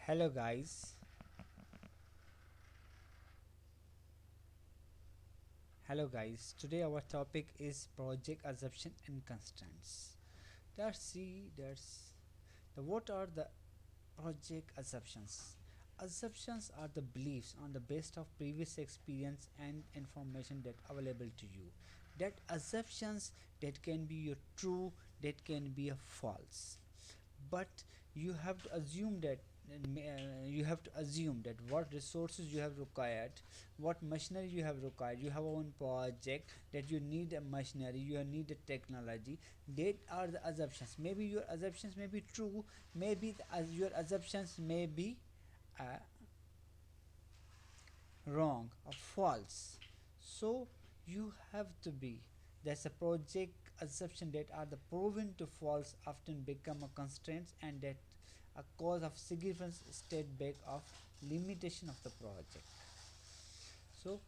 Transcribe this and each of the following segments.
Hello guys. Today our topic is project assumption and constraints. Let's see. That's the what are the project assumptions? Assumptions are the beliefs on the basis of previous experience and information that available to you. That assumptions that can be a true, that can be a false, but you have to assume that what resources you have required, what machinery you have required. You have one project that you need a machinery, you need a technology. That are the assumptions. Maybe your assumptions may be true, maybe your assumptions may be uh, wrong or false. So you have to be, there's a project assumption that are the proven to false often become a constraint and that a cause of significant setback of limitation of the project. So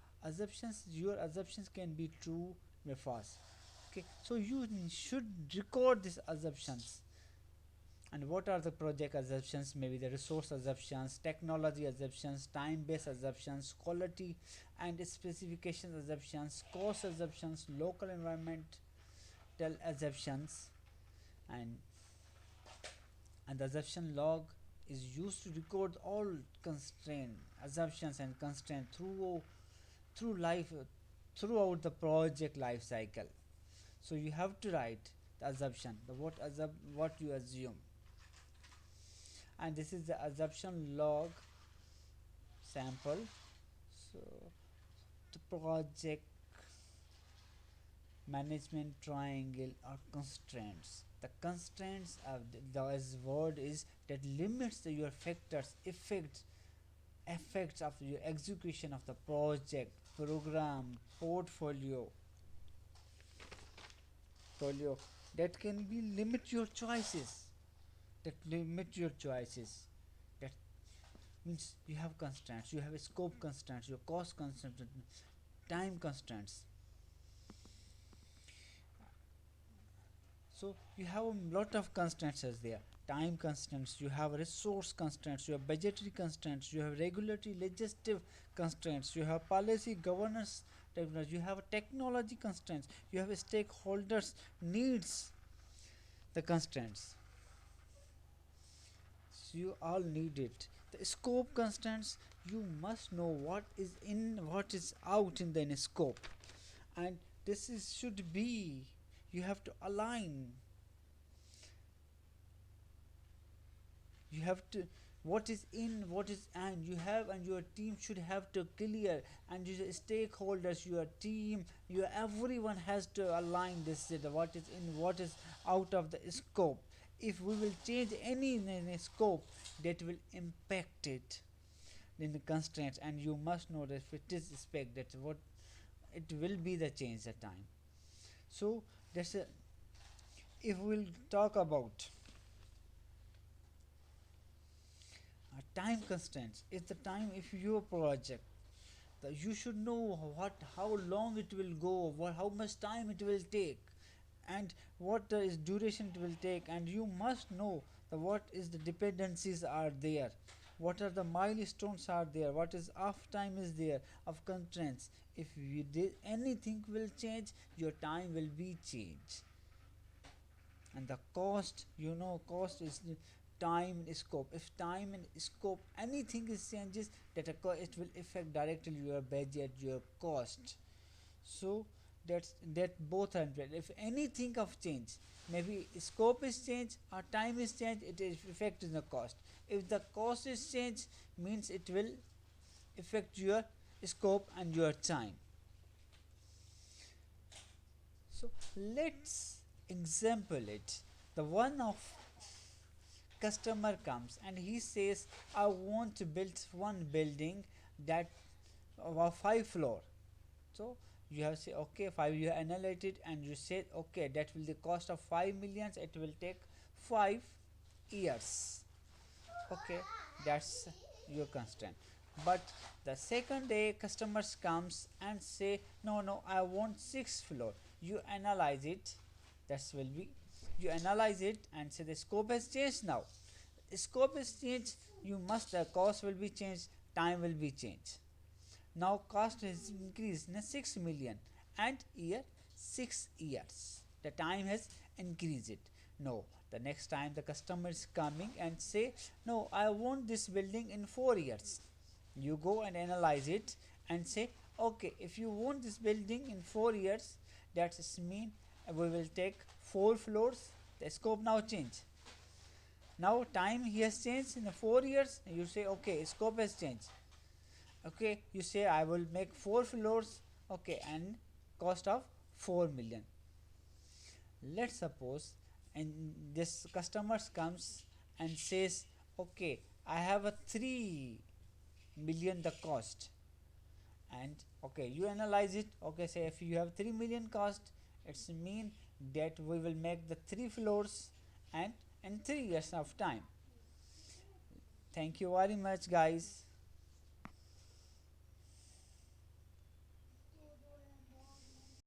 your assumptions can be true or false. Okay, so you should record these assumptions. And what are the project assumptions? Maybe the resource assumptions, technology assumptions, time based assumptions, quality and specification assumptions, cost assumptions, local environmental assumptions. And and the assumption log is used to record all constraint assumptions and constraint throughout the project life cycle. So you have to write the assumption, the what you assume. And this is the assumption log sample. So the project management triangle or constraints. The constraints of the word is that limits your factors effects of your execution of the project, program, portfolio that can be limit your choices. That means you have constraints, you have a scope constraints, your cost constraints, time constraints. So you have a lot of constraints as there. Time constraints, you have resource constraints, you have budgetary constraints, you have regulatory legislative constraints, you have policy governance technology, you have technology constraints, you have stakeholders needs, the constraints. So you all need it. The scope constraints, you must know what is in, what is out in the scope. And this is should be, you have to align, you have to, what is in, what is, and you have, and your team should have to clear, and your stakeholders, your team, your everyone has to align this, what is in, what is out of the scope. If we will change any in the scope, that will impact it in the constraints, and you must know that if it is spec, that what it will be the change at time. So that's a, if we'll talk about time constraints, is the time. If your project, you should know what, how long it will go, how much time it will take, and what is duration it will take. And you must know the what is the dependencies are there, what are the milestones are there, what is off time is there of constraints. If you did anything will change, your time will be changed. And the cost, cost is the time and scope. If time and scope anything is changes, that it will affect directly your budget, your cost. So that both are important. If anything of change, maybe scope is changed or time is changed, it is affect in the cost. If the cost is changed, means it will affect your scope and your time. So let's example it. The one of customer comes and he says, I want to build one building that 5 floor. So you have say okay 5, you analyze it and you said okay, that will the cost of 5 millions, it will take 5 years. Okay, that's your constraint. But the second day customers comes and say, no, I want 6 floor. You analyze it, that will be, you analyze it and say the scope has changed now. scope is changed, you must the cost will be changed, time will be changed. Now cost has increased in 6 million and year 6 years. The time has increased it. No, the next time the customer is coming and say, no, I want this building in 4 years. You go and analyze it and say, okay, if you want this building in 4 years, that's mean we will take 4 floors. The scope now change. Now time he has changed in the 4 years. You say, okay, scope has changed. Okay, you say I will make 4 floors, okay, and cost of 4 million. Let's suppose and this customers comes and says, okay, I have a 3 million the cost, and okay, you analyze it. Okay, say if you have 3 million cost, it's mean that we will make the 3 floors and in 3 years of time. Thank you very much, guys.